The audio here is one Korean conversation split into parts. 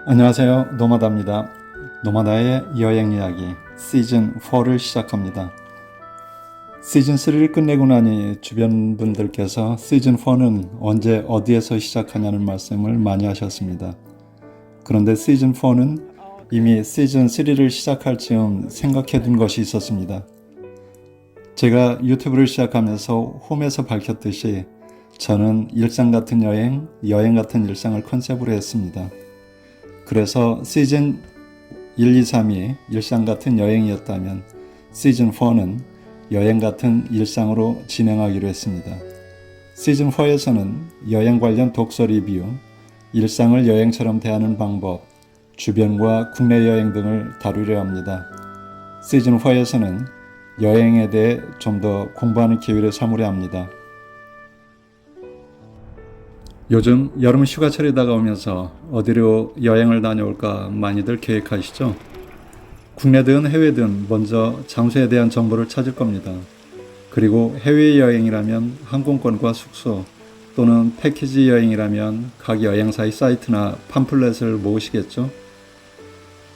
안녕하세요. 노마다입니다. 노마다의 여행 이야기 시즌 4를 시작합니다. 시즌 3를 끝내고 나니 주변 분들께서 시즌 4는 언제 어디에서 시작하냐는 말씀을 많이 하셨습니다. 그런데 시즌 4는 이미 시즌 3를 시작할 즈음 생각해 둔 것이 있었습니다. 제가 유튜브를 시작하면서 홈에서 밝혔듯이 저는 일상 같은 여행 같은 일상을 컨셉으로 했습니다. 그래서 시즌 1, 2, 3이 일상 같은 여행이었다면 시즌 4는 여행 같은 일상으로 진행하기로 했습니다. 시즌 4에서는 여행 관련 독서 리뷰, 일상을 여행처럼 대하는 방법, 주변과 국내 여행 등을 다루려 합니다. 시즌 4에서는 여행에 대해 좀 더 공부하는 기회를 삼으려 합니다. 요즘 여름 휴가철이 다가오면서 어디로 여행을 다녀올까 많이들 계획하시죠? 국내든 해외든 먼저 장소에 대한 정보를 찾을 겁니다. 그리고 해외여행이라면 항공권과 숙소 또는 패키지 여행이라면 각 여행사의 사이트나 팜플렛을 모으시겠죠?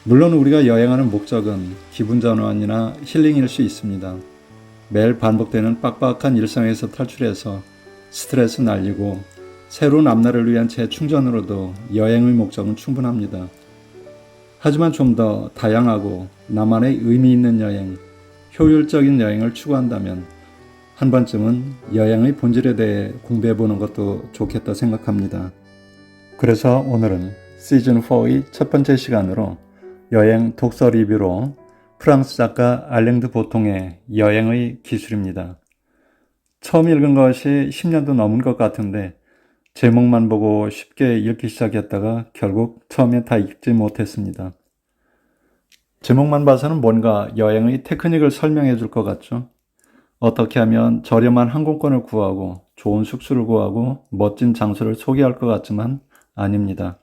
물론 우리가 여행하는 목적은 기분 전환이나 힐링일 수 있습니다. 매일 반복되는 빡빡한 일상에서 탈출해서 스트레스 날리고 새로운 앞날을 위한 재충전으로도 여행의 목적은 충분합니다. 하지만 좀 더 다양하고 나만의 의미 있는 여행, 효율적인 여행을 추구한다면 한 번쯤은 여행의 본질에 대해 공부해보는 것도 좋겠다 생각합니다. 그래서 오늘은 시즌4의 첫 번째 시간으로 여행 독서 리뷰로 프랑스 작가 알랭드 보통의 여행의 기술입니다. 처음 읽은 것이 10년도 넘은 것 같은데 제목만 보고 쉽게 읽기 시작했다가 결국 처음에 다 읽지 못했습니다. 제목만 봐서는 뭔가 여행의 테크닉을 설명해 줄 것 같죠? 어떻게 하면 저렴한 항공권을 구하고 좋은 숙소를 구하고 멋진 장소를 소개할 것 같지만 아닙니다.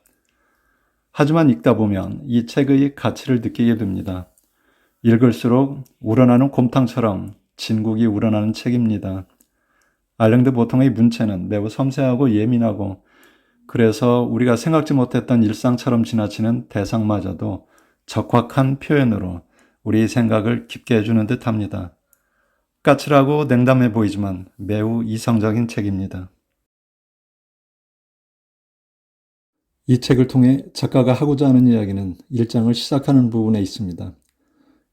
하지만 읽다 보면 이 책의 가치를 느끼게 됩니다. 읽을수록 우러나는 곰탕처럼 진국이 우러나는 책입니다. 알랭드 보통의 문체는 매우 섬세하고 예민하고 그래서 우리가 생각지 못했던 일상처럼 지나치는 대상마저도 적확한 표현으로 우리 생각을 깊게 해주는 듯 합니다. 까칠하고 냉담해 보이지만 매우 이성적인 책입니다. 이 책을 통해 작가가 하고자 하는 이야기는 일장을 시작하는 부분에 있습니다.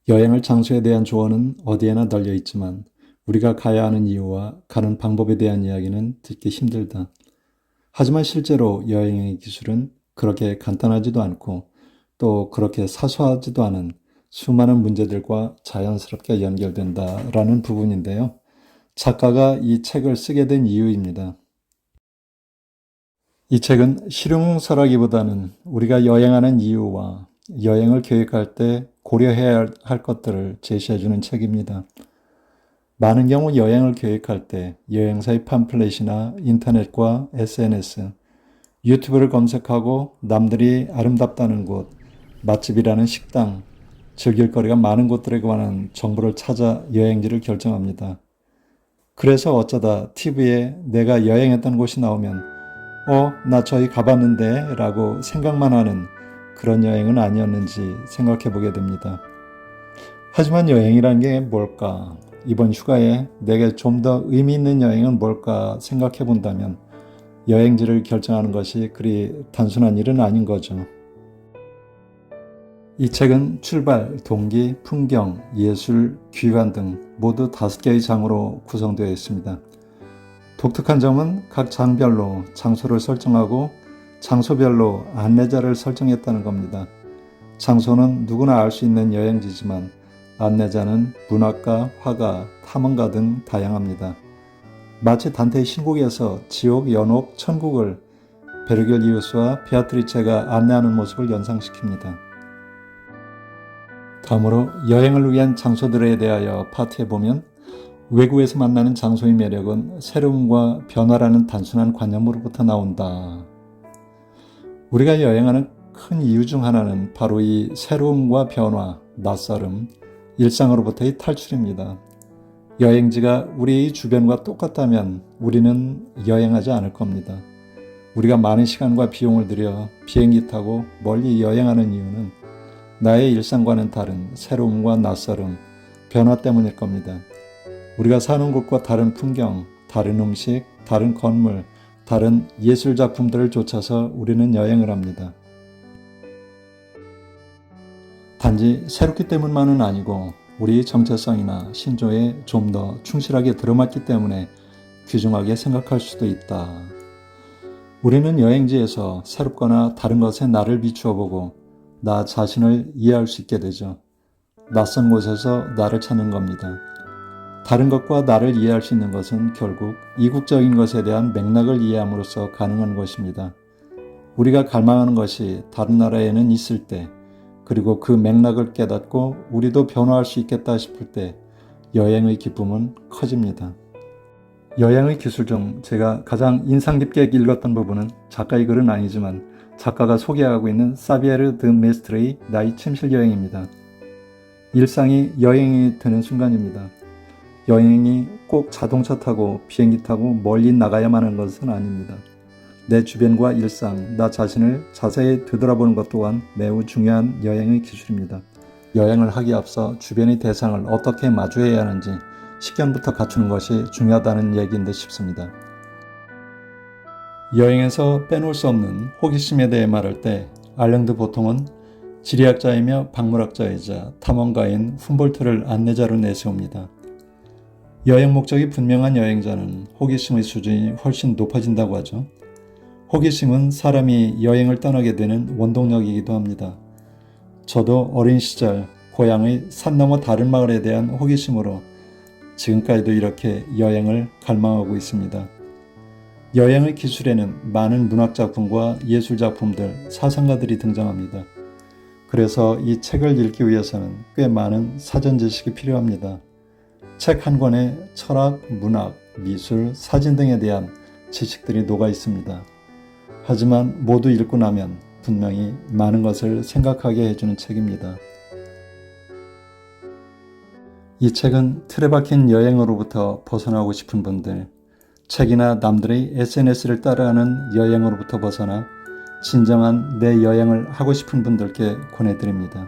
여행을 장소에 대한 조언은 어디에나 널려 있지만 우리가 가야 하는 이유와 가는 방법에 대한 이야기는 듣기 힘들다. 하지만 실제로 여행의 기술은 그렇게 간단하지도 않고 또 그렇게 사소하지도 않은 수많은 문제들과 자연스럽게 연결된다라는 부분인데요. 작가가 이 책을 쓰게 된 이유입니다. 이 책은 실용서라기보다는 우리가 여행하는 이유와 여행을 계획할 때 고려해야 할 것들을 제시해주는 책입니다. 많은 경우 여행을 계획할 때 여행사의 팜플렛이나 인터넷과 SNS, 유튜브를 검색하고 남들이 아름답다는 곳, 맛집이라는 식당, 즐길 거리가 많은 곳들에 관한 정보를 찾아 여행지를 결정합니다. 그래서 어쩌다 TV에 내가 여행했던 곳이 나오면 나 저기 가봤는데 라고 생각만 하는 그런 여행은 아니었는지 생각해 보게 됩니다. 하지만 여행이란 게 뭘까? 이번 휴가에 내게 좀 더 의미 있는 여행은 뭘까 생각해 본다면 여행지를 결정하는 것이 그리 단순한 일은 아닌 거죠. 이 책은 출발, 동기, 풍경, 예술, 귀환 등 모두 5개의 장으로 구성되어 있습니다. 독특한 점은 각 장별로 장소를 설정하고 장소별로 안내자를 설정했다는 겁니다. 장소는 누구나 알 수 있는 여행지지만 안내자는 문학가, 화가, 탐험가 등 다양합니다. 마치 단테의 신곡에서 지옥, 연옥, 천국을 베르겔리우스와 베아트리체가 안내하는 모습을 연상시킵니다. 다음으로 여행을 위한 장소들에 대하여 파트해보면 외국에서 만나는 장소의 매력은 새로움과 변화라는 단순한 관념으로부터 나온다. 우리가 여행하는 큰 이유 중 하나는 바로 이 새로움과 변화, 낯설음, 일상으로부터의 탈출입니다. 여행지가 우리의 주변과 똑같다면 우리는 여행하지 않을 겁니다. 우리가 많은 시간과 비용을 들여 비행기 타고 멀리 여행하는 이유는 나의 일상과는 다른 새로움과 낯설음, 변화 때문일 겁니다. 우리가 사는 곳과 다른 풍경, 다른 음식, 다른 건물, 다른 예술 작품들을 쫓아서 우리는 여행을 합니다. 단지 새롭기 때문만은 아니고 우리 정체성이나 신조에 좀 더 충실하게 들어맞기 때문에 귀중하게 생각할 수도 있다. 우리는 여행지에서 새롭거나 다른 것에 나를 비추어 보고 나 자신을 이해할 수 있게 되죠. 낯선 곳에서 나를 찾는 겁니다. 다른 것과 나를 이해할 수 있는 것은 결국 이국적인 것에 대한 맥락을 이해함으로써 가능한 것입니다. 우리가 갈망하는 것이 다른 나라에는 있을 때, 그리고 그 맥락을 깨닫고 우리도 변화할 수 있겠다 싶을 때 여행의 기쁨은 커집니다. 여행의 기술 중 제가 가장 인상 깊게 읽었던 부분은 작가의 글은 아니지만 작가가 소개하고 있는 사비에르 드 메스트르의 나의 침실 여행입니다. 일상이 여행이 되는 순간입니다. 여행이 꼭 자동차 타고 비행기 타고 멀리 나가야만 하는 것은 아닙니다. 내 주변과 일상, 나 자신을 자세히 되돌아보는 것 또한 매우 중요한 여행의 기술입니다. 여행을 하기에 앞서 주변의 대상을 어떻게 마주해야 하는지 식견부터 갖추는 것이 중요하다는 얘기인 듯 싶습니다. 여행에서 빼놓을 수 없는 호기심에 대해 말할 때 알랭드 보통은 지리학자이며 박물학자이자 탐험가인 훔볼트를 안내자로 내세웁니다. 여행 목적이 분명한 여행자는 호기심의 수준이 훨씬 높아진다고 하죠. 호기심은 사람이 여행을 떠나게 되는 원동력이기도 합니다. 저도 어린 시절 고향의 산 너머 다른 마을에 대한 호기심으로 지금까지도 이렇게 여행을 갈망하고 있습니다. 여행의 기술에는 많은 문학작품과 예술작품들, 사상가들이 등장합니다. 그래서 이 책을 읽기 위해서는 꽤 많은 사전 지식이 필요합니다. 책 한 권에 철학, 문학, 미술, 사진 등에 대한 지식들이 녹아 있습니다. 하지만 모두 읽고 나면 분명히 많은 것을 생각하게 해주는 책입니다. 이 책은 틀에 박힌 여행으로부터 벗어나고 싶은 분들, 책이나 남들의 SNS를 따라하는 여행으로부터 벗어나 진정한 내 여행을 하고 싶은 분들께 권해드립니다.